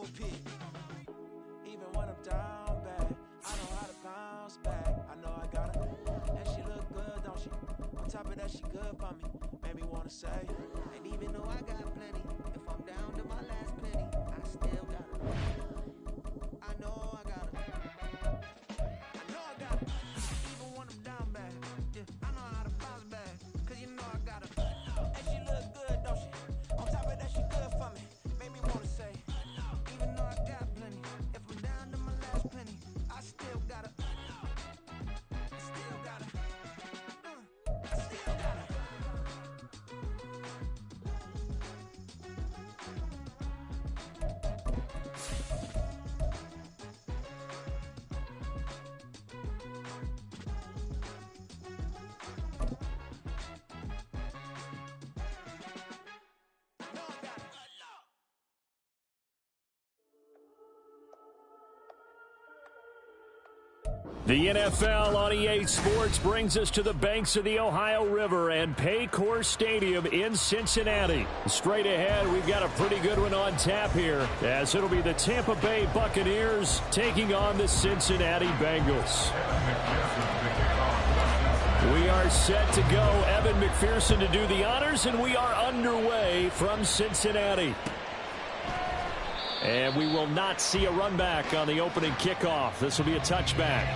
pit. Even when I'm down bad, I know how to bounce back. I know I got her, and she look good, don't she? On top of that, she good for me. Made me wanna say, and even though I got plenty, if I'm down to my last penny, I still got her. I know I got her. I know I got her. Even when I'm down bad, yeah, I know how to bounce back. Cause you know I got her, and she look good, don't she? On top of that, she good for me. Made me wanna say, even though I got plenty, if I'm down to my last penny, I still got her. I still got her. I still got her. No, I got it. The NFL on EA Sports brings us to the banks of the Ohio River and Paycor Stadium in Cincinnati. Straight ahead, we've got a pretty good one on tap here, as it'll be the Tampa Bay Buccaneers taking on the Cincinnati Bengals. We are set to go. Evan McPherson to do the honors, and we are underway from Cincinnati. And we will not see a run back on the opening kickoff. This will be a touchback.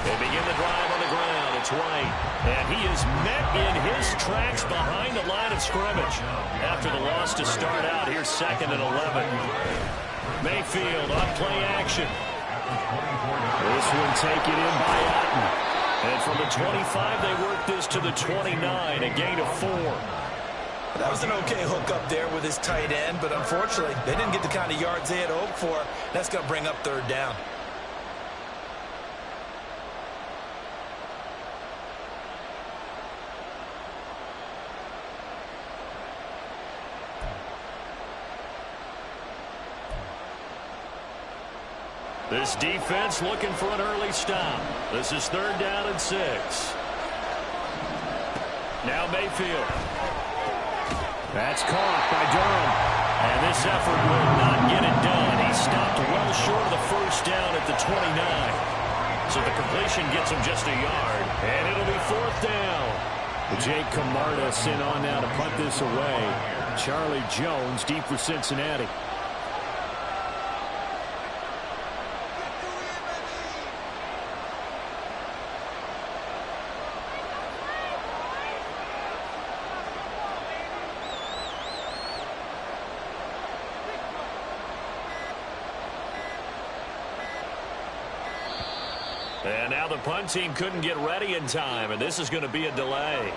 They begin the drive on the ground. It's White. And he is met in his tracks behind the line of scrimmage. After the loss to start out, here's 2nd and 11. Mayfield on play action. This one taken in by Antman. And from the 25, they work this to the 29, a gain of 4. That was an okay hook up there with his tight end, but unfortunately, they didn't get the kind of yards they had hoped for. That's going to bring up 3rd down. This defense looking for an early stop. This is 3rd down and 6. Now Mayfield. That's caught by Durham. And this effort will not get it done. He stopped well short of the 1st down at the 29. So the completion gets him just a yard. And it'll be 4th down. Jake Camarda sent on now to punt this away. Charlie Jones deep for Cincinnati. And now the punt team couldn't get ready in time, and this is going to be a delay.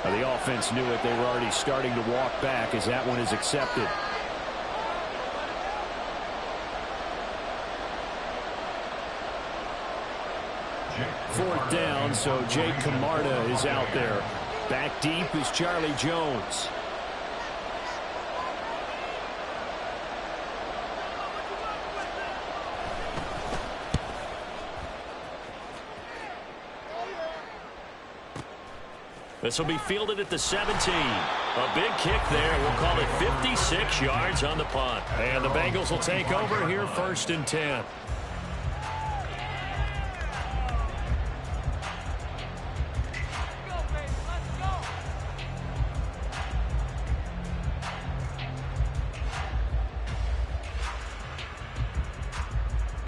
The offense knew it. They were already starting to walk back as that one is accepted. Fourth down, so Jake Camarda is out there. Back deep is Charlie Jones. This will be fielded at the 17. A big kick there. We'll call it 56 yards on the punt. And the Bengals will take over here 1st and 10.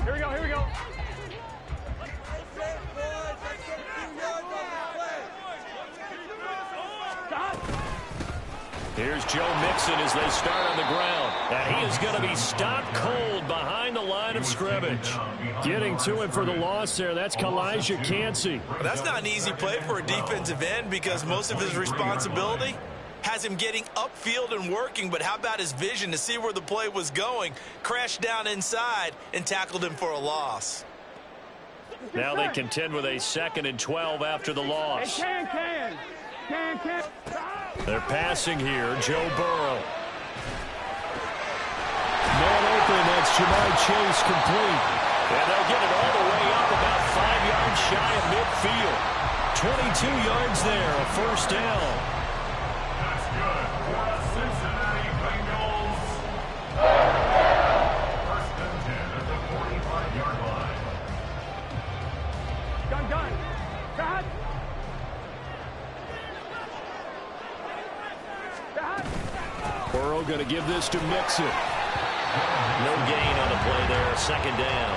Here we go, here we go. Here's Joe Mixon as they start on the ground. And he is going to be stopped cold behind the line of scrimmage. Getting to him for the loss there, that's Kalijah Cansey. That's not an easy play for a defensive end because most of his responsibility has him getting upfield and working, but how about his vision to see where the play was going? Crashed down inside and tackled him for a loss. Now they contend with a 2nd and 12 after the loss. Can. They're passing here. Joe Burrow. Man open, that's Jamar Chase complete. And they'll get it all the way up about 5 yards shy of midfield. 22 yards there, a first down. That's good for the Cincinnati Bengals. First and 10 at the 45-yard line. Gun. Got. Burrow going to give this to Mixon. No gain on the play there, 2nd down.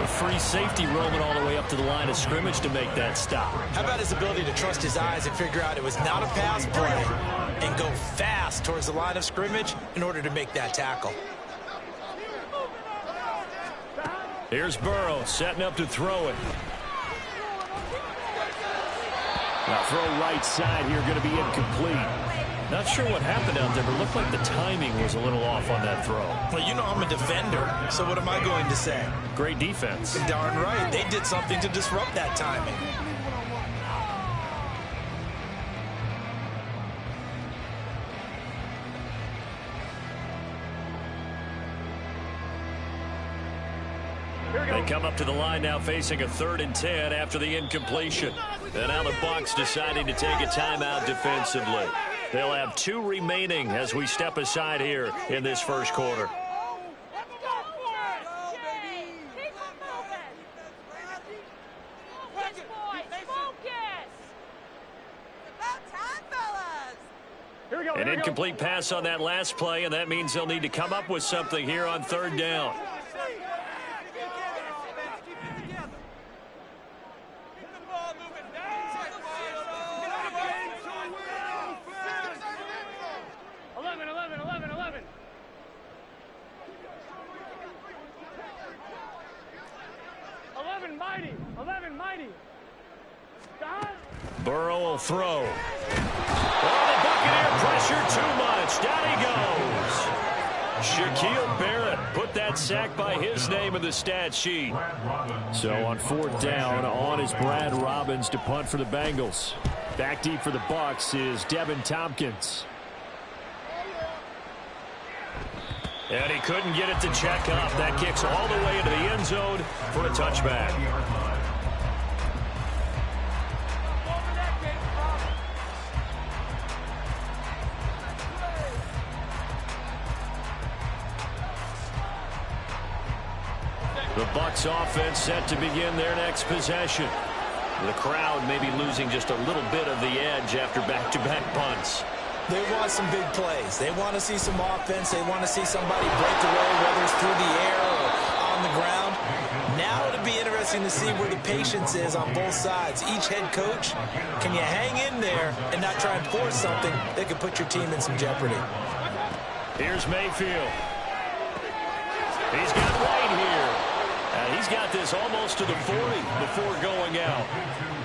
A free safety roaming all the way up to the line of scrimmage to make that stop. How about his ability to trust his eyes and figure out it was not a pass play and go fast towards the line of scrimmage in order to make that tackle. Here's Burrow setting up to throw it. Now throw right side here, going to be incomplete. Not sure what happened out there, but it looked like the timing was a little off on that throw. Well, you know I'm a defender, so what am I going to say? Great defense. Darn right. They did something to disrupt that timing. They come up to the line now facing a 3rd and 10 after the incompletion. And now the Bucs deciding to take a timeout defensively. They'll have 2 remaining as we step aside here in this first quarter. An incomplete pass on that last play, and that means they'll need to come up with something here on 3rd down. Burrow will throw. Oh, the Buccaneer pressure too much. Down he goes. Shaquille Barrett put that sack by his name in the stat sheet. So on 4th down, on is Brad Robbins to punt for the Bengals. Back deep for the Bucs is Devin Tompkins. And he couldn't get it to check up. That kicks all the way into the end zone for a touchback. The Bucs offense set to begin their next possession. The crowd may be losing just a little bit of the edge after back-to-back punts. They want some big plays. They want to see some offense. They want to see somebody break away, whether it's through the air or on the ground. Now it'll be interesting to see where the patience is on both sides. Each head coach, can you hang in there and not try and force something that could put your team in some jeopardy? Here's Mayfield. He's got White here. He's got this almost to the 40 before going out.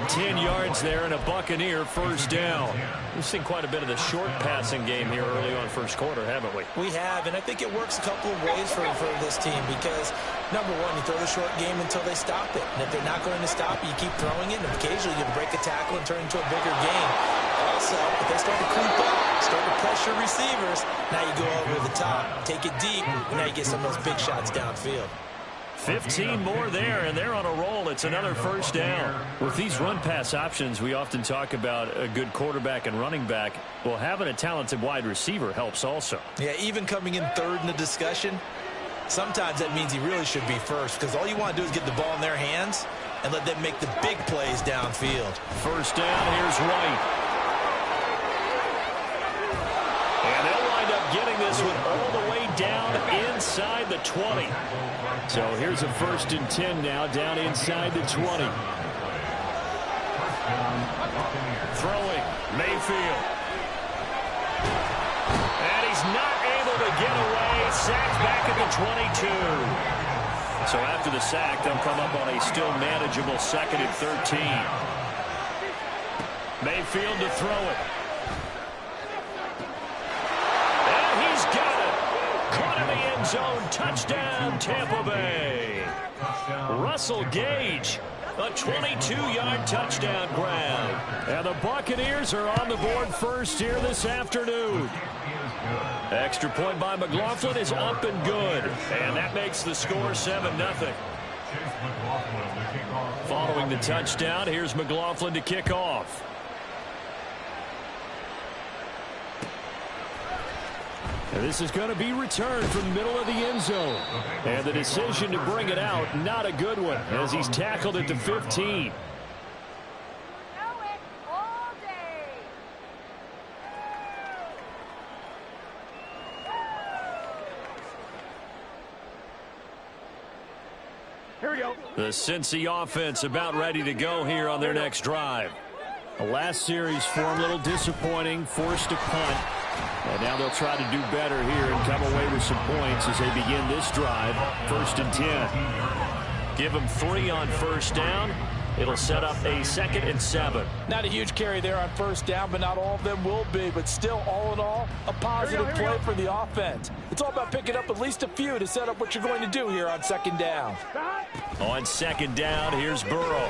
10 yards there and a Buccaneer first down. We've seen quite a bit of the short passing game here early on first quarter, haven't we? We have, and I think it works a couple of ways for this team because, number one, you throw the short game until they stop it. And if they're not going to stop it, you keep throwing it, and occasionally you break a tackle and turn it into a bigger game. Also, if they start to creep up, start to pressure receivers, now you go over the top, take it deep, and now you get some of those big shots downfield. 15 more there, and they're on a roll. It's another first down. With these run-pass options, we often talk about a good quarterback and running back. Well, having a talented wide receiver helps also. Yeah, even coming in third in the discussion, sometimes that means he really should be first because all you want to do is get the ball in their hands and let them make the big plays downfield. First down, here's White. And they'll wind up getting this one all the way down inside the 20. So here's a 1st and 10 now, down inside the 20. Throwing, Mayfield. And he's not able to get away. Sacked back at the 22. So after the sack, they'll come up on a still manageable 2nd and 13. Mayfield to throw it. end zone. Touchdown, Tampa Bay. Russell Gage, a 22-yard touchdown grab. And the Buccaneers are on the board first here this afternoon. Extra point by McLaughlin is up and good. And that makes the score 7-0. Following the touchdown, here's McLaughlin to kick off. And this is going to be returned from the middle of the end zone. And the decision to bring it out, not a good one, as he's tackled at the 15. Here we go. The Cincy offense about ready to go here on their next drive. The last series for them a little disappointing, forced a punt. And now they'll try to do better here and come away with some points as they begin this drive. 1st and 10. Give them 3 on first down. It'll set up a 2nd and 7. Not a huge carry there on first down, but not all of them will be. But still, all in all, a positive play for the offense. It's all about picking up at least a few to set up what you're going to do here on 2nd down. On 2nd down, here's Burrow.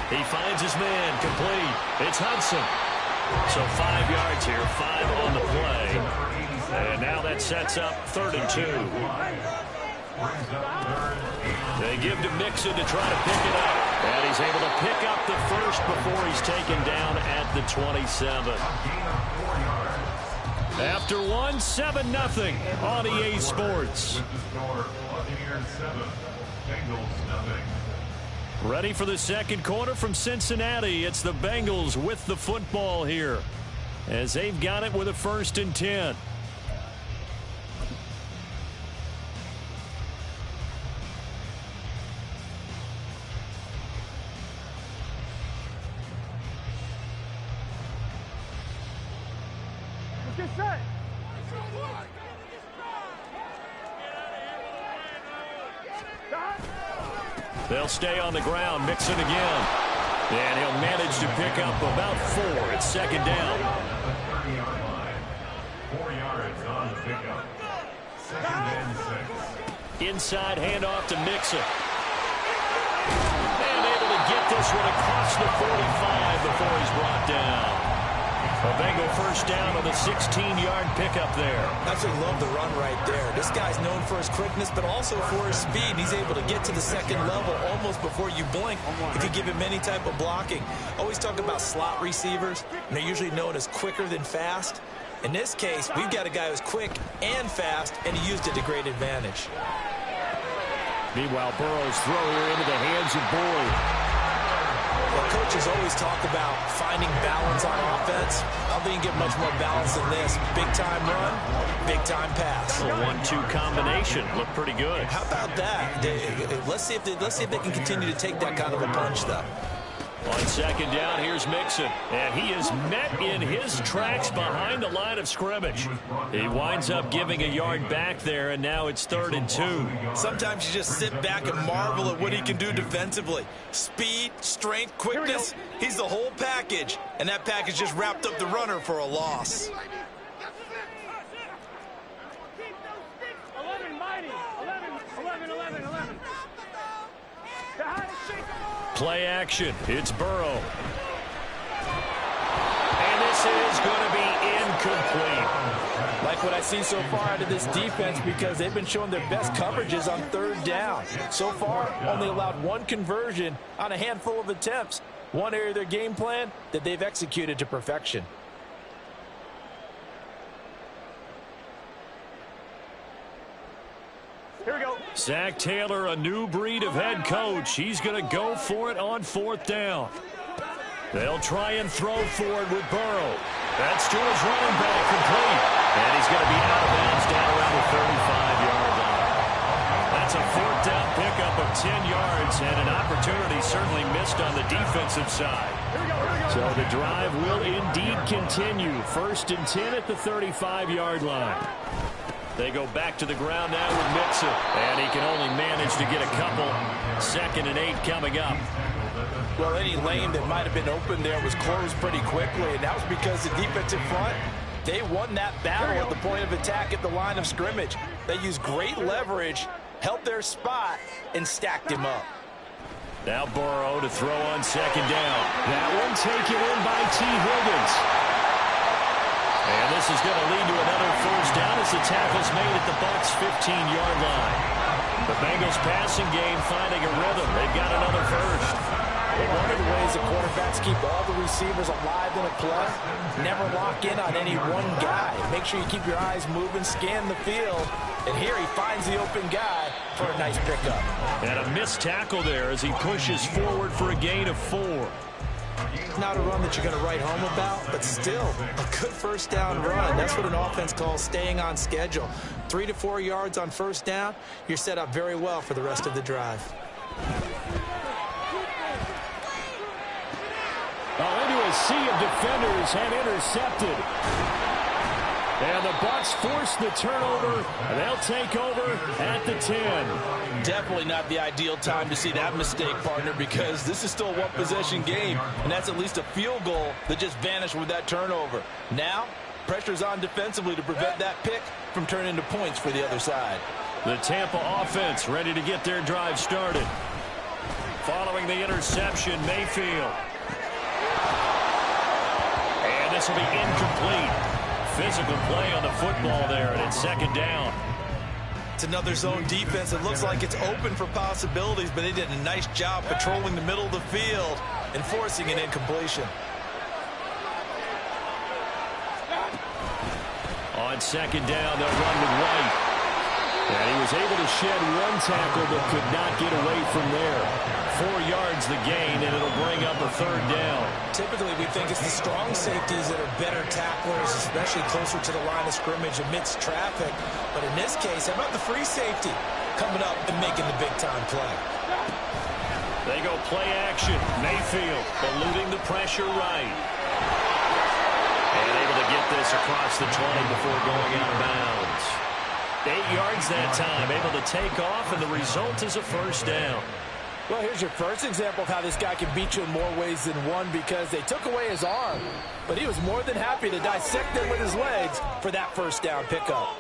He finds his man, complete. It's Hudson. So 5 yards here, 5 on the play. And now that sets up 3rd and 2. They give to Mixon to try to pick it up. And he's able to pick up the first before he's taken down at the 27. After 1, 7-0 on EA Sports. Ready for the second quarter from Cincinnati. It's the Bengals with the football here as they've got it with a 1st and 10. Let's get set. They'll stay on the ground. Mixon again. And he'll manage to pick up about 4. It's 2nd down. 30-yard line. 4 yards on the pickup. 2nd and 6. Inside handoff to Mixon. And able to get this one across the 45 before he's brought down. A Bengal first down on the 16-yard pickup there. Absolutely love the run right there. This guy's known for his quickness, but also for his speed. He's able to get to the 2nd level almost before you blink if you give him any type of blocking. Always talk about slot receivers, and they're usually known as quicker than fast. In this case, we've got a guy who's quick and fast, and he used it to great advantage. Meanwhile, Burrow's throw here into the hands of Boyd. Well, coaches always talk about finding balance on offense. I don't think you get much more balance than this. Big-time run, big-time pass. A 1-2 combination. Looked pretty good. How about that? Let's see if they can continue to take that kind of a punch, though. On 2nd down, here's Mixon. And he is met in his tracks behind the line of scrimmage. He winds up giving a yard back there, and now it's 3rd and 2. Sometimes you just sit back and marvel at what he can do defensively. Speed, strength, quickness. He's the whole package. And that package just wrapped up the runner for a loss. 11. Play action. It's Burrow. And this is going to be incomplete. Like what I see so far out of this defense, because they've been showing their best coverages on 3rd down. So far, only allowed 1 conversion on a handful of attempts. One area of their game plan that they've executed to perfection. Here we go. Zach Taylor, a new breed of head coach. He's going to go for it on 4th down. They'll try and throw forward with Burrow. That's to his running back, complete. And he's going to be out of bounds down around the 35-yard line. That's a 4th down pickup of 10 yards and an opportunity certainly missed on the defensive side. So the drive will indeed continue. 1st and 10 at the 35-yard line. They go back to the ground now with Mixon. And he can only manage to get a couple. 2nd and 8 coming up. Well, any lane that might have been open there was closed pretty quickly, and that was because the defensive front They won that battle at the point of attack at the line of scrimmage. They used great leverage, held their spot, and stacked him up. Now Burrow to throw on second down. That one taken in by T. Higgins. And this is going to lead to another first down as the tackle's made at the Bucs' 15-yard line. The Bengals passing game finding a rhythm. They've got another first. One of the ways the quarterbacks keep all the receivers alive in a play, never lock in on any one guy. Make sure you keep your eyes moving, scan the field, and here he finds the open guy for a nice pickup. And a missed tackle there as he pushes forward for a gain of 4. Not a run that you're going to write home about, but still a good first down run. That's what an offense calls staying on schedule. 3 to 4 yards on first down, you're set up very well for the rest of the drive. Into a sea of defenders and intercepted. And the Bucs force the turnover, and they'll take over at the 10. Definitely not the ideal time to see that mistake, partner, because this is still a one-possession game, and that's at least a field goal that just vanished with that turnover. Now, pressure's on defensively to prevent that pick from turning into points for the other side. The Tampa offense ready to get their drive started. Following the interception, Mayfield. And this will be incomplete. Physical play on the football there, and it's second down. It's another zone defense. It looks like it's open for possibilities, but they did a nice job patrolling the middle of the field and forcing an incompletion. On second down, they'll run with White. And he was able to shed one tackle but could not get away from there. 4 yards the gain, and it'll bring up a third down. Typically, we think it's the strong safeties that are better tacklers, especially closer to the line of scrimmage amidst traffic. But in this case, how about the free safety coming up and making the big-time play? They go play action. Mayfield eluding the pressure right. And able to get this across the 20 before going out of bounds. 8 yards that time, able to take off, and the result is a first down. Well, here's your first example of how this guy can beat you in more ways than one, because they took away his arm, but he was more than happy to dissect them with his legs for that first down pickup.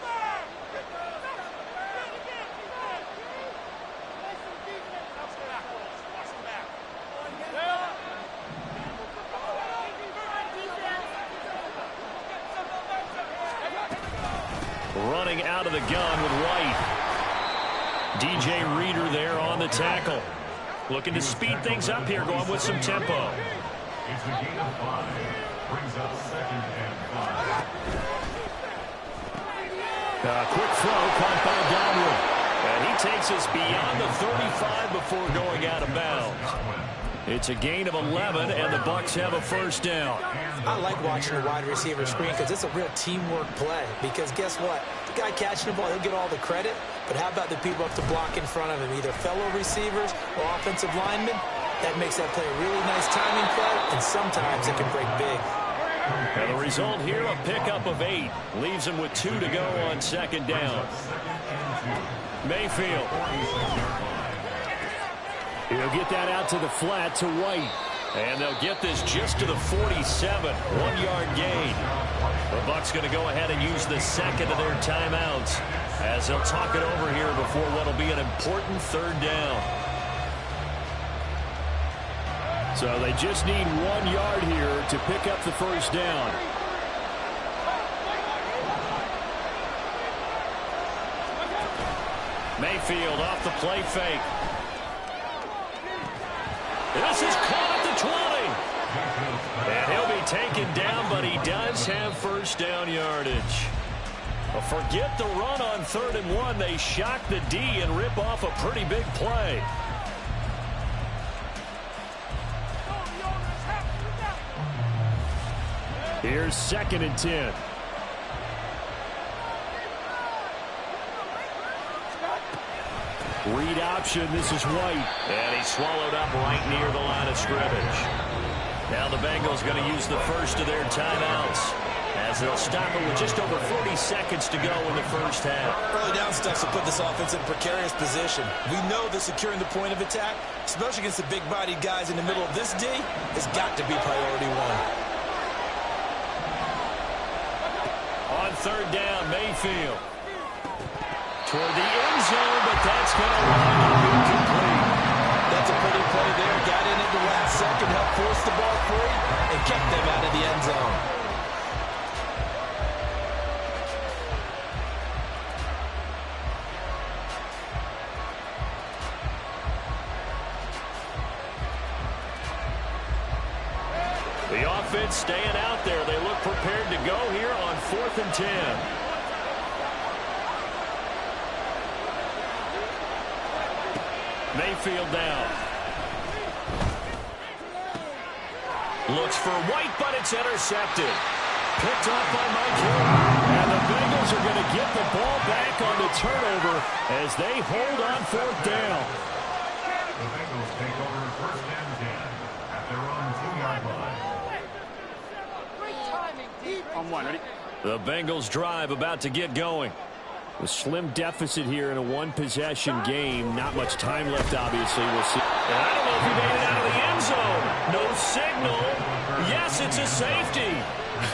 Running out of the gun with White. DJ Reader there on the tackle. Looking to speed things up here, going with some tempo. It's a gain of 5. Brings up second and 5. Quick throw caught by Godwin. And he takes us beyond the 35 before going out of bounds. It's a gain of 11, and the Bucs have a first down. I like watching a wide receiver screen because it's a real teamwork play. Because guess what? The guy catching the ball, he'll get all the credit. But how about the people up to block in front of him, either fellow receivers or offensive linemen? That makes that play a really nice timing play, and sometimes it can break big. And the result here, a pickup of 8. Leaves him with 2 to go on second down. Mayfield. He'll get that out to the flat to White. And they'll get this just to the 47. 1-yard gain. The Bucs going to go ahead and use the second of their timeouts as they'll talk it over here before what will be an important third down. So they just need 1 yard here to pick up the first down. Mayfield off the play fake. This is caught at the 20. And he'll be taken down, but he does have first down yardage. Well, forget the run on 3rd and 1. They shock the D and rip off a pretty big play. Here's 2nd and 10. Read option, this is White. And he's swallowed up right near the line of scrimmage. Now the Bengals going to use the first of their timeouts as they'll stop it with just over 40 seconds to go in the first half. Early down stuff to put this offense in a precarious position. We know that securing the point of attack, especially against the big-bodied guys in the middle of this D, has got to be priority 1. third down. Mayfield toward the end zone, but that's going to wind up incomplete. That's a pretty play there. Got in at the last second, helped force the ball free, and kept them out of the end zone. The offense staying out there. They look prepared to go here on 4th and 10. Mayfield down. Looks for White, but it's intercepted. Picked off by Mike Hill. And the Bengals are going to get the ball back on the turnover as they hold on 4th down. The Bengals take over 1st and 10 at their own 2-yard line. On one, ready? The Bengals drive about to get going. A slim deficit here in a one-possession game. Not much time left, obviously. We'll see. And I don't know if he made it out of the end zone. No signal. Yes, it's a safety.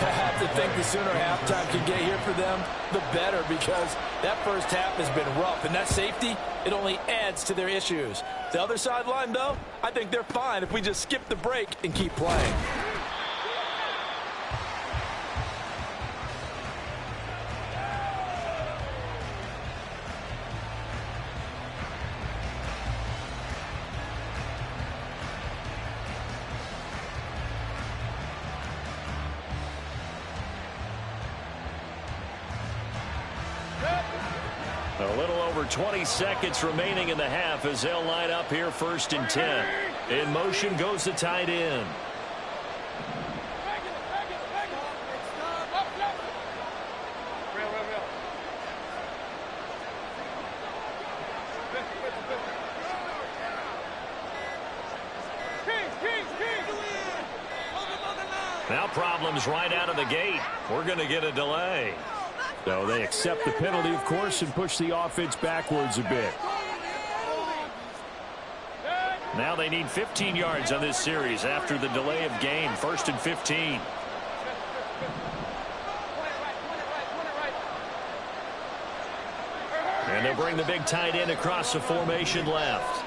I have to think the sooner halftime can get here for them, the better, because that first half has been rough. And that safety, it only adds to their issues. The other sideline, though, I think they're fine if we just skip the break and keep playing. A little over 20 seconds remaining in the half as they'll line up here 1st and 10. In motion goes the tight end. Now problems right out of the gate. We're going to get a delay. So they accept the penalty, of course, and push the offense backwards a bit. Now they need 15 yards on this series after the delay of game. 1st and 15. And they'll bring the big tight end across the formation left.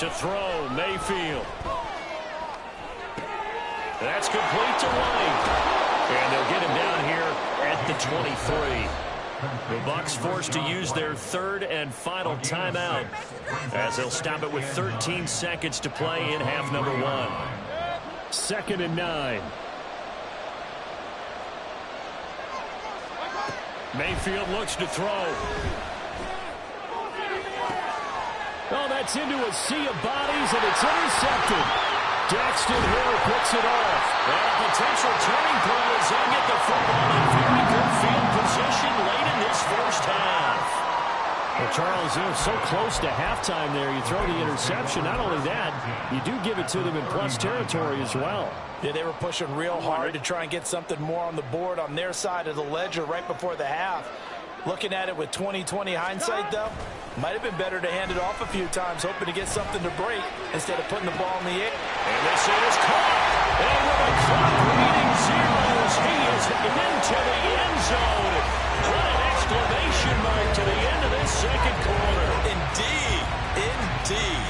To throw, Mayfield. That's complete to White. And they'll get him down here at the 23. The Bucs forced to use their 3rd and final timeout as they'll stop it with 13 seconds to play in half number 1. 2nd and 9. Mayfield looks to throw. Oh, that's into a sea of bodies, and it's intercepted. Daxton Hill picks it off. And a potential turning point as they'll get the football in very good field position late in this first half. Well, Charles, you're so close to halftime there. You throw the interception. Not only that, you do give it to them in plus territory as well. Yeah, they were pushing real hard to try and get something more on the board on their side of the ledger right before the half. Looking at it with 20/20 hindsight, though, might have been better to hand it off a few times, hoping to get something to break instead of putting the ball in the air. And this is caught. And with a clock reading zeros, he is into the end zone. What an exclamation mark to the end of this second quarter. Indeed. Indeed.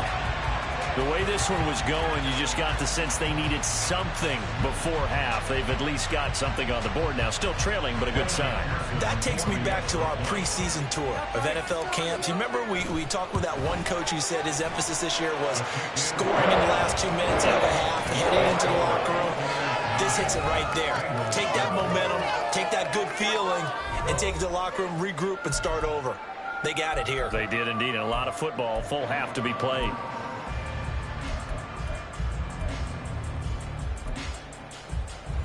The way this one was going, you just got the sense they needed something before half. They've at least got something on the board now. Still trailing, but a good sign. That takes me back to our preseason tour of NFL camps. You remember we talked with that one coach who said his emphasis this year was scoring in the last 2 minutes of a half, heading into the locker room. This hits it right there. Take that momentum, take that good feeling, and take it to the locker room, regroup, and start over. They got it here. They did indeed, and a lot of football. Full half to be played.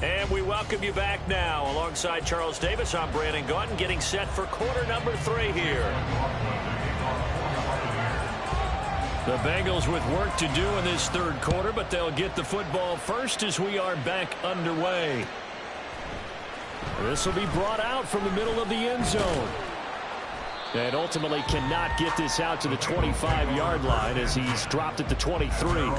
And we welcome you back now. Alongside Charles Davis, I'm Brandon Gaudin, getting set for quarter number 3 here. The Bengals with work to do in this third quarter, but they'll get the football first as we are back underway. This will be brought out from the middle of the end zone. And ultimately cannot get this out to the 25-yard line as he's dropped at the 23.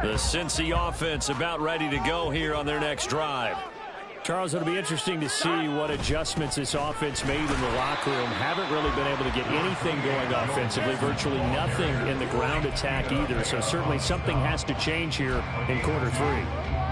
The Cincy offense about ready to go here on their next drive. Charles, it'll be interesting to see what adjustments this offense made in the locker room. Haven't really been able to get anything going offensively, virtually nothing in the ground attack either. So certainly something has to change here in quarter 3.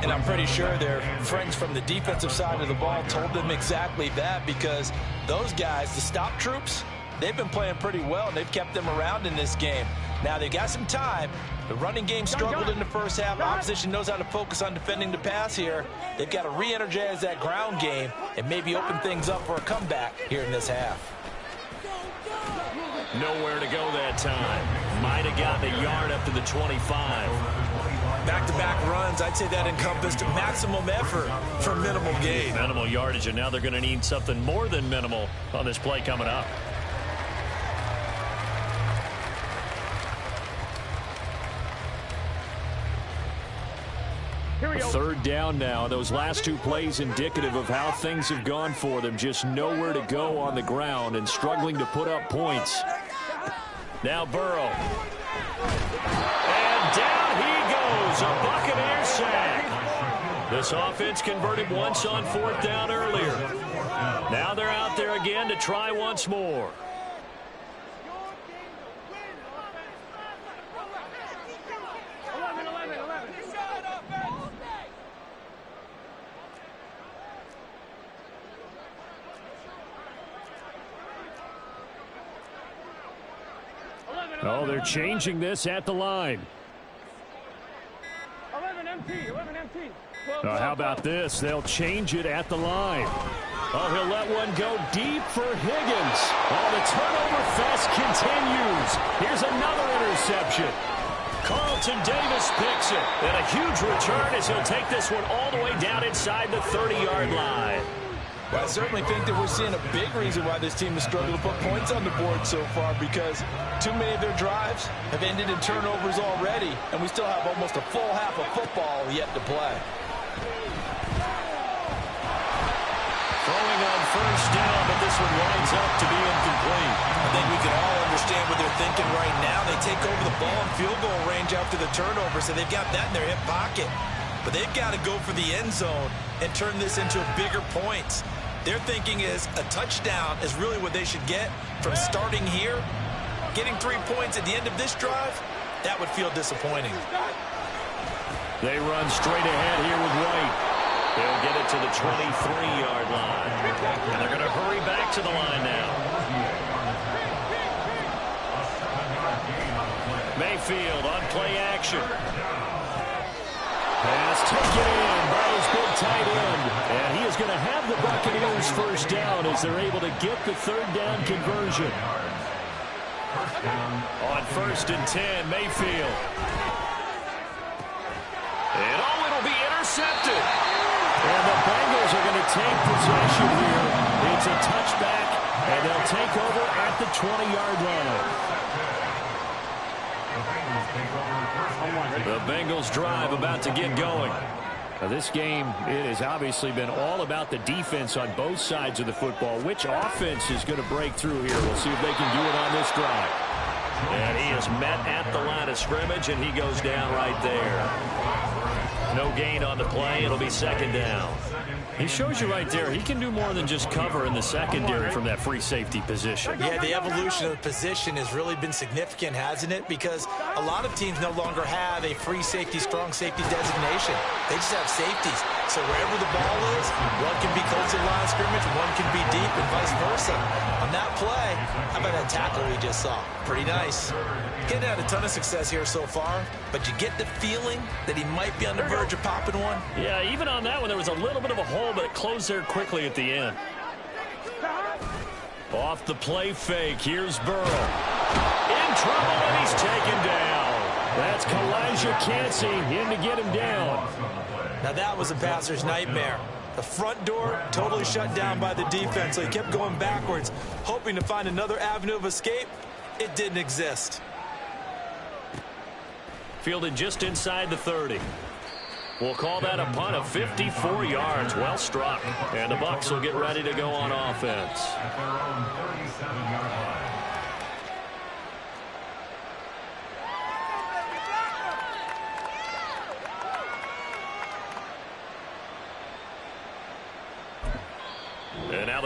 And I'm pretty sure their friends from the defensive side of the ball told them exactly that, because those guys, the stop troops, they've been playing pretty well, and they've kept them around in this game. Now, they've got some time. The running game struggled in the first half. Opposition knows how to focus on defending the pass here. They've got to re-energize that ground game and maybe open things up for a comeback here in this half. Nowhere to go that time. Might have gotten a yard up to the 25. Back-to-back runs, I'd say that encompassed maximum effort for minimal gain. Minimal yardage, and now they're going to need something more than minimal on this play coming up. Third down now. Those last 2 plays indicative of how things have gone for them. Just nowhere to go on the ground and struggling to put up points. Now Burrow. And down he goes. A Buccaneer sack. This offense converted once on 4th down earlier. Now they're out there again to try once more. Oh, they're changing this at the line. 11 empty. How about this? They'll change it at the line. Oh, he'll let one go deep for Higgins. Oh, the turnover fest continues. Here's another interception. Carlton Davis picks it. And a huge return as he'll take this one all the way down inside the 30-yard line. Well, I certainly think that we're seeing a big reason why this team has struggled to put points on the board so far, because too many of their drives have ended in turnovers already, and we still have almost a full half of football yet to play. Throwing on first down, but this one winds up to be incomplete. I think we can all understand what they're thinking right now. They take over the ball in field goal range after the turnover, so they've got that in their hip pocket. But they've got to go for the end zone and turn this into bigger points. Their thinking is a touchdown is really what they should get from starting here. Getting 3 points at the end of this drive, that would feel disappointing. They run straight ahead here with White. They'll get it to the 23-yard line. And they're going to hurry back to the line now. Mayfield on play action. Pass taken in by his big tight end. And he is going to have the Buccaneers first down as they're able to get the 3rd down conversion. On 1st and 10, Mayfield. And it'll be intercepted. And the Bengals are going to take possession here. It's a touchback, and they'll take over at the 20-yard line. The Bengals drive about to get going. Now this game, it has obviously been all about the defense on both sides of the football. Which offense is going to break through here? We'll see if they can do it on this drive. And he is met at the line of scrimmage, and he goes down right there. No gain on the play. It'll be 2nd down. He shows you right there, he can do more than just cover in the secondary from that free safety position. Yeah, the evolution of the position has really been significant, hasn't it? Because a lot of teams no longer have a free safety, strong safety designation. They just have safeties. So wherever the ball is, one can be close to the line of scrimmage, one can be deep, and vice versa. On that play, how about that tackle we just saw? Pretty nice. Getting had a ton of success here so far, but you get the feeling that he might be on the verge of popping one. Yeah, even on that one, there was a little bit of a hole, but it closed there quickly at the end. Off the play fake, here's Burrow. In trouble, and he's taken down. That's Kalijah Cansey in to get him down. Now that was a passer's nightmare. The front door totally shut down by the defense, so he kept going backwards, hoping to find another avenue of escape. It didn't exist. Fielded just inside the 30. We'll call that a punt of 54 yards. Well struck. And the Bucs will get ready to go on offense. At their own 37-yard line.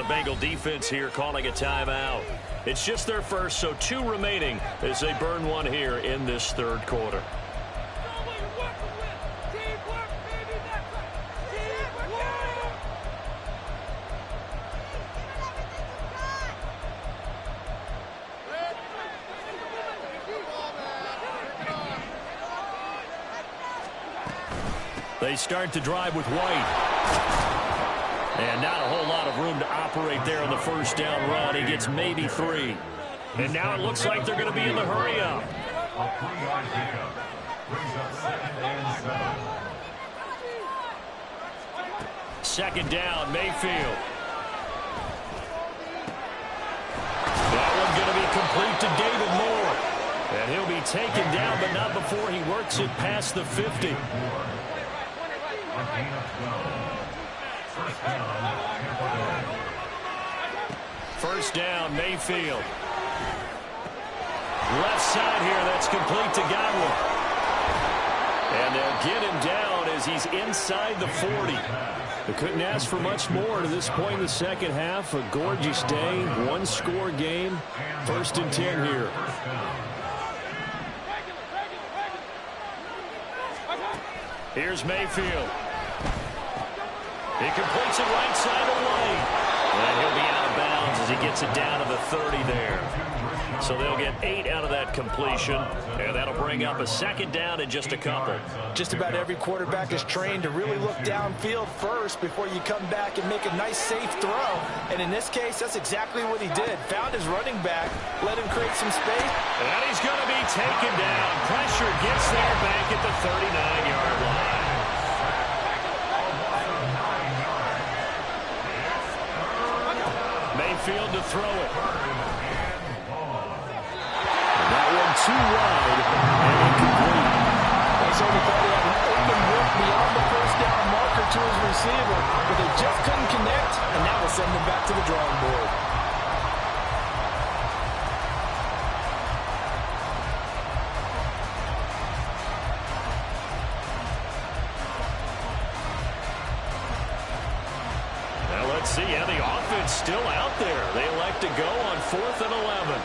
Bengal defense here calling a timeout. It's just their first, so 2 remaining as they burn one here in this third quarter. They start to drive with White. And not a whole lot of room to operate there on the first down run. He gets maybe 3. And now it looks like they're going to be in the hurry-up. A 3-yard pickup brings up 2nd and 7. Second down, Mayfield. That one going to be complete to David Moore. And he'll be taken down, but not before he works it past the 50. First down, Mayfield. Left side here, that's complete to Godwin. And they'll get him down as he's inside the 40. They couldn't ask for much more to this point in the second half. A gorgeous day, 1-score game. 1st and 10 here. Here's Mayfield. He completes it right side of the lane. And he'll be out of bounds as he gets it down to the 30 there. So they'll get 8 out of that completion, and that'll bring up a second down in just a couple. Just about every quarterback is trained to really look downfield first before you come back and make a nice, safe throw. And in this case, that's exactly what he did. Found his running back, let him create some space. And he's going to be taken down. Pressure gets there back at the 39-yard line. Mayfield to throw it. And that one too wide and incomplete. They certainly thought he had an open look beyond the first down marker to his receiver, but they just couldn't connect, and that will send them back to the drawing board. See, yeah, the offense still out there. They elect to go on 4th and 11.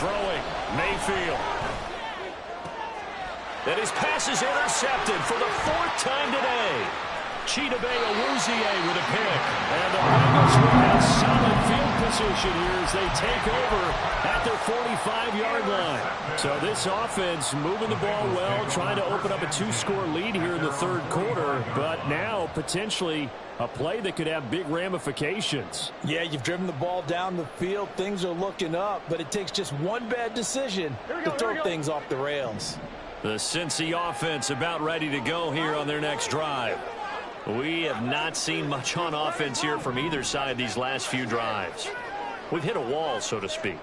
Throwing, Mayfield. And his pass is intercepted for the 4th time today. Chidobe Awuzie with a pick. And the Bengals will have solid field position here as they take over at their 45-yard line. So this offense moving the ball well, trying to open up a 2-score lead here in the third quarter, but now potentially a play that could have big ramifications. Yeah, you've driven the ball down the field. Things are looking up, but it takes just one bad decision to throw things off the rails. The Cincy offense about ready to go here on their next drive. We have not seen much on offense here from either side these last few drives. We've hit a wall, so to speak.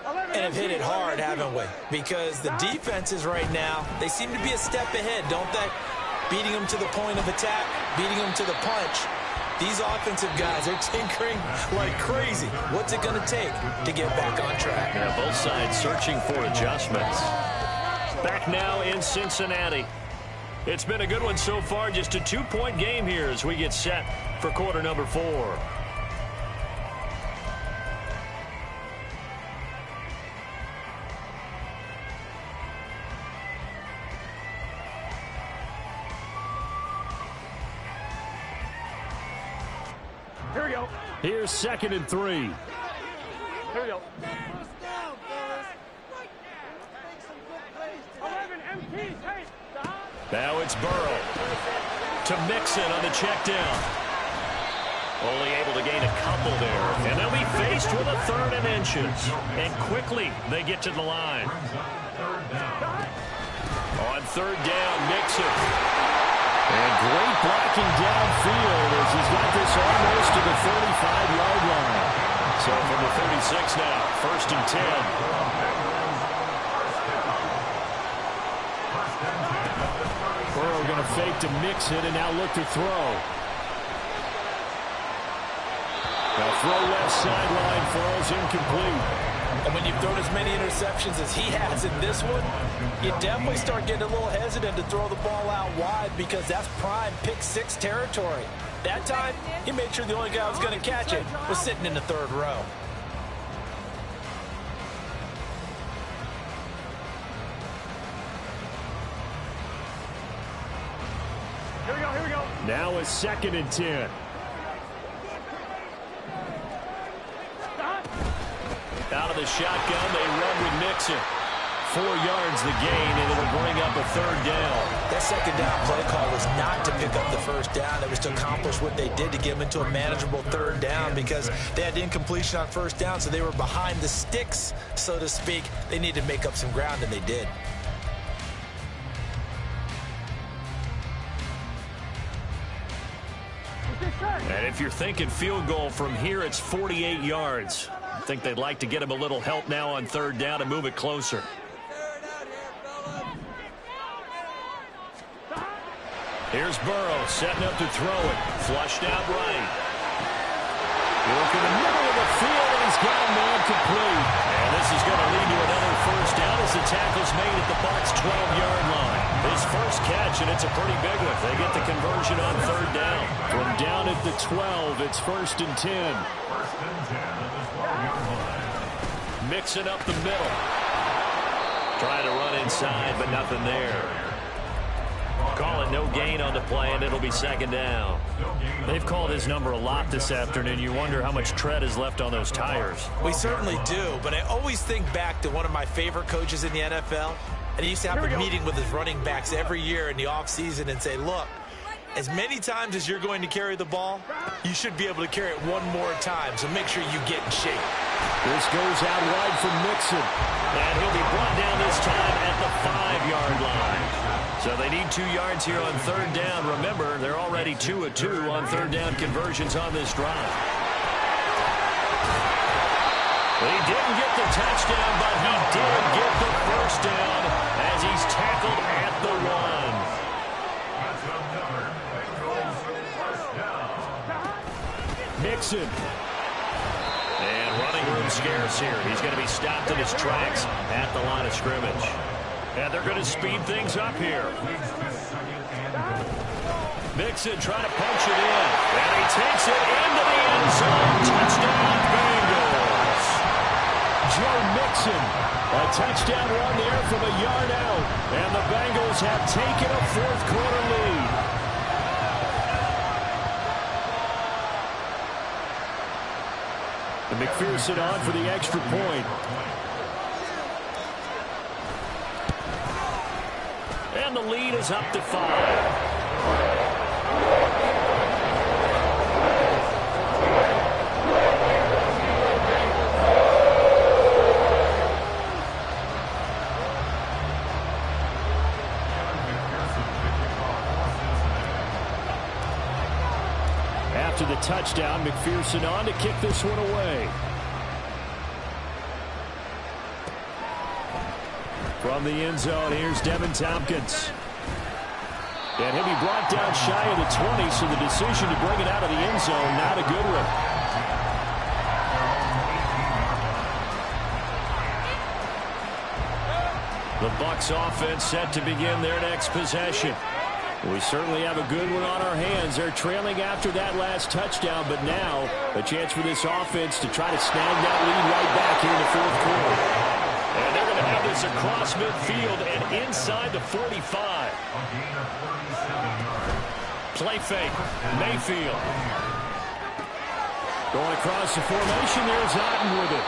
And have hit it hard, haven't we? Because the defenses right now, they seem to be a step ahead, don't they? Beating them to the point of attack, beating them to the punch. These offensive guys are tinkering like crazy. What's it going to take to get back on track? Yeah, both sides searching for adjustments. Back now in Cincinnati. It's been a good one so far. Just a 2-point game here as we get set for quarter number 4. Here we go. Here's 2nd and 3. Here we go. 11 MT tape. Now it's Burrow to Mixon on the check down. Only able to gain a couple there. And they'll be faced with a 3rd and inches. And quickly they get to the line. On 3rd down, Mixon. And great blocking downfield as he's got this almost to the 35-yard line. So from the 36 now, 1st and 10. Burrow going to fake to Mixon and now look to throw. The throw left sideline falls incomplete. And when you've thrown as many interceptions as he has in this one, you definitely start getting a little hesitant to throw the ball out wide because that's prime pick six territory. That time, he made sure the only guy who was going to catch it was sitting in the third row. Here we go. Now a 2nd and 10. Out of the shotgun, they run with Mixon. 4 yards the gain, and it'll bring up a 3rd down. That 2nd down play call was not to pick up the 1st down. It was to accomplish what they did to get them into a manageable 3rd down because they had incompletion on 1st down, so they were behind the sticks, so to speak. They needed to make up some ground, and they did. And if you're thinking field goal from here, it's 48 yards. I think they'd like to get him a little help now on 3rd down and move it closer. Here's Burrow setting up to throw it. Flushed out right. You look in the middle of the field, and he's got a man complete. And this is going to lead to another 1st down as the tackle's made at the Bucs' 12-yard line. His first catch, and it's a pretty big one. They get the conversion on 3rd down. From down at the 12, it's 1st and 10. 1st and 10 at the 12-yard line. Mixing up the middle. Trying to run inside, but nothing there. Call it no gain on the play, and it'll be 2nd down. They've called his number a lot this afternoon. You wonder how much tread is left on those tires. We certainly do, but I always think back to one of my favorite coaches in the NFL, and he used to have a meeting with his running backs every year in the offseason and say, look, as many times as you're going to carry the ball, you should be able to carry it one more time, so make sure you get in shape. This goes out wide from Mixon, and he'll be brought down this time at the 5-yard line. So they need 2 yards here on 3rd down. Remember, they're already 2 of 2 on 3rd down conversions on this drive. He didn't get the touchdown, but he did get the 1st down as he's tackled at the 1. Mixon. And running room scarce here. He's going to be stopped in his tracks at the line of scrimmage. And they're going to speed things up here. Mixon trying to punch it in. And he takes it into the end zone. Touchdown, Bengals. Joe Mixon. A touchdown run there from a yard out. And the Bengals have taken a 4th quarter lead. And McPherson on for the extra point. And the lead is up to 5. After the touchdown, McPherson on to kick this one away. From the end zone, here's Devin Tompkins. And he'll be brought down shy of the 20, so the decision to bring it out of the end zone, not a good one. The Bucs offense set to begin their next possession. We certainly have a good one on our hands. They're trailing after that last touchdown, but now a chance for this offense to try to snag that lead right back here in the 4th quarter. And they're going to have this across midfield and inside the 45. Play fake. Mayfield. Going across the formation, there's Otten with it.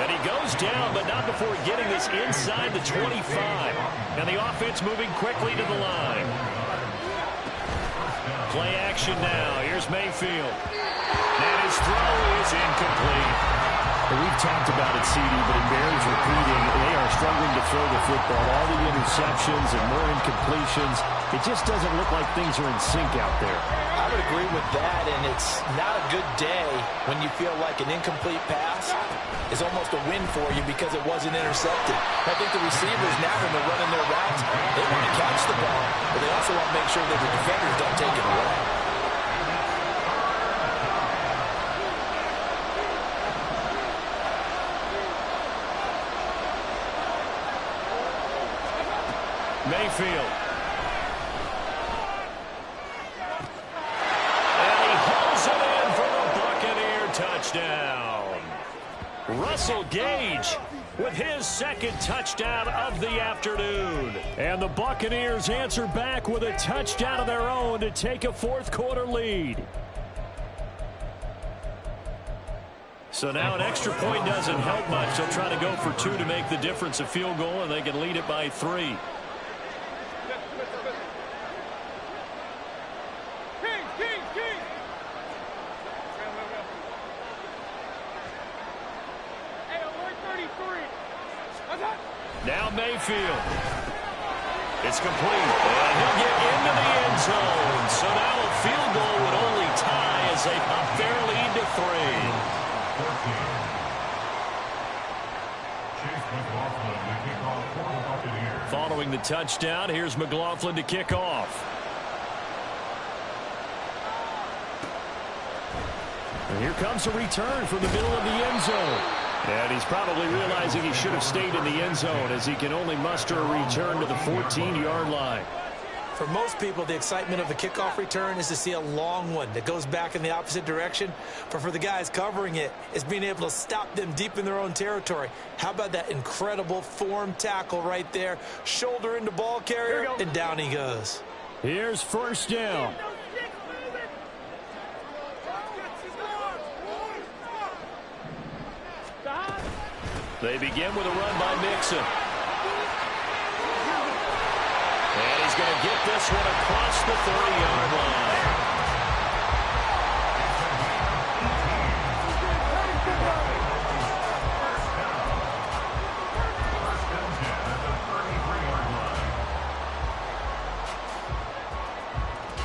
And he goes down, but not before getting this inside the 25. And the offense moving quickly to the line. Play action now. Here's Mayfield. And his throw is incomplete. We've talked about it, CD, but it bears repeating. They are struggling to throw the football. All the interceptions and more incompletions. It just doesn't look like things are in sync out there. I would agree with that, and it's not a good day when you feel like an incomplete pass is almost a win for you because it wasn't intercepted. I think the receivers now, when they're running their routes, they want to catch the ball, but they also want to make sure that the defenders don't take it away. Mayfield. And he hauls it in for the Buccaneer touchdown. Russell Gage with his second touchdown of the afternoon. And the Buccaneers answer back with a touchdown of their own to take a fourth-quarter lead. So now an extra point doesn't help much. They'll try to go for 2 to make the difference a field goal, and they can lead it by 3. Now Mayfield. It's complete. And he'll get into the end zone. So now a field goal would only tie as they up their lead to 3. Following the touchdown, here's McLaughlin to kick off. And here comes a return from the middle of the end zone. And he's probably realizing he should have stayed in the end zone as he can only muster a return to the 14-yard line. For most people, the excitement of a kickoff return is to see a long one that goes back in the opposite direction. But for the guys covering it, it's being able to stop them deep in their own territory. How about that incredible form tackle right there? Shoulder into ball carrier, and down he goes. Here's first down. They begin with a run by Mixon. And he's going to get this one across the 30-yard line.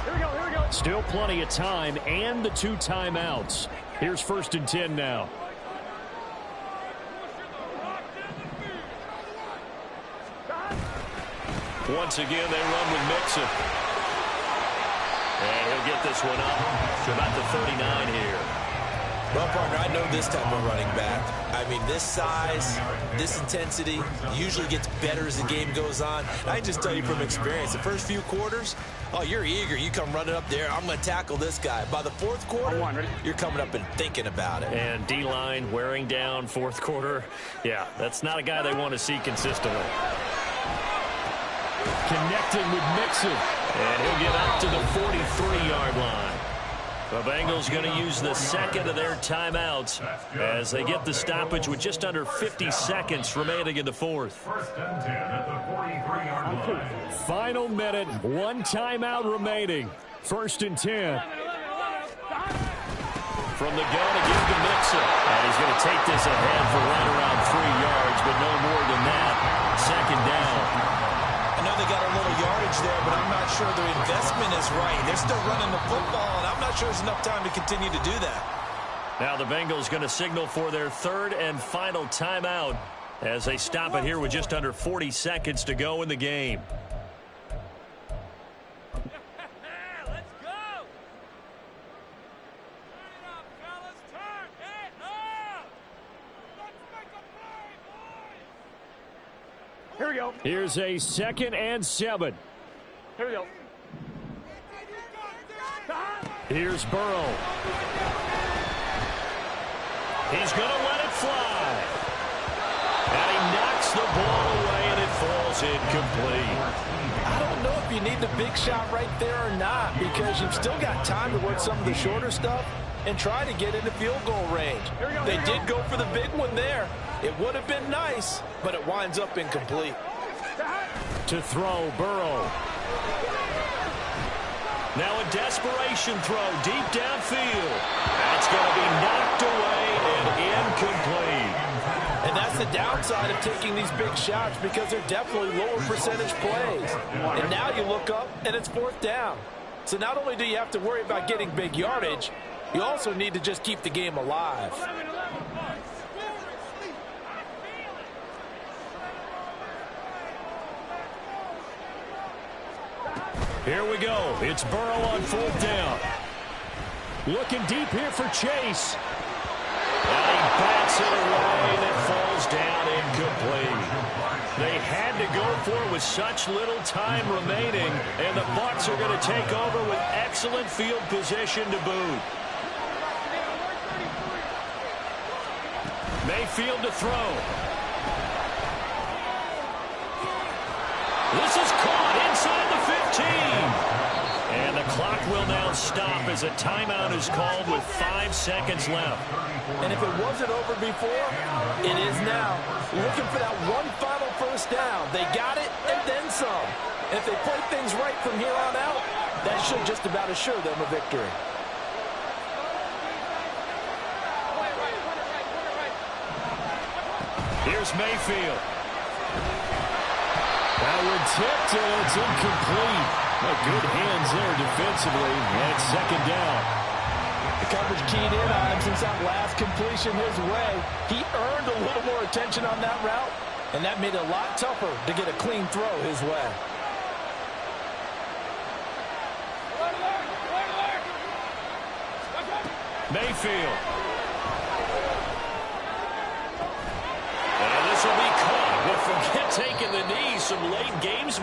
Here we go. Still plenty of time and the 2 timeouts. Here's 1st and 10 now. Once again, they run with Mixon. And he'll get this one up to about the 39 here. Well, partner, I know this type of running back. I mean, this size, this intensity usually gets better as the game goes on. I can just tell you from experience, the first few quarters, oh, you're eager. You come running up there, I'm going to tackle this guy. By the fourth quarter, you're coming up and thinking about it. And D-line wearing down fourth quarter. Yeah, that's not a guy they want to see consistently. Connecting with Mixon. And he'll get up to the 43-yard line. The Bengals going to use the second of their timeouts as they get the stoppage with just under 50 seconds remaining in the fourth. 1st and 10 at the 43-yard line. Final minute, 1 timeout remaining. 1st and 10. From the gun to give to Mixon. And he's going to take this ahead for right around 3 yards, but no more than that. 2nd down. I know they got a little yardage there, but I'm not sure their investment is right. They're still running the football, and I'm not sure there's enough time to continue to do that. Now the Bengals going to signal for their 3rd and final timeout as they stop it here with just under 40 seconds to go in the game. Let's go! Turn it up, fellas, turn it up! Let's make a play, boys! Here we go. Here's a 2nd and 7. Here we go. Here's Burrow. He's going to let it fly. And he knocks the ball away, and it falls incomplete. I don't know if you need the big shot right there or not, because you've still got time to work some of the shorter stuff and try to get into field goal range. They did go for the big one there. It would have been nice, but it winds up incomplete. To throw, Burrow. Now a desperation throw deep downfield. That's going to be knocked away and incomplete. And that's the downside of taking these big shots, because they're definitely lower percentage plays. And now you look up, and it's 4th down. So not only do you have to worry about getting big yardage, you also need to just keep the game alive. Here we go. It's Burrow on 4th down. Looking deep here for Chase. And he bats it away, and it falls down incomplete. They had to go for it with such little time remaining, and the Bucs are going to take over with excellent field position to boot. Mayfield to throw. This is caught inside the 15. And the clock will now stop as a timeout is called with 5 seconds left. And if it wasn't over before, it is now. Looking for that one final first down. They got it and then some. And if they play things right from here on out, that should just about assure them a victory. Here's Mayfield. Howard tipped, and it's incomplete. Good hands there defensively. And it's second down. The coverage keyed in on him since that last completion his way. He earned a little more attention on that route, and that made it a lot tougher to get a clean throw his way. Mayfield. And this will be caught. But forget taking the knee. Some late games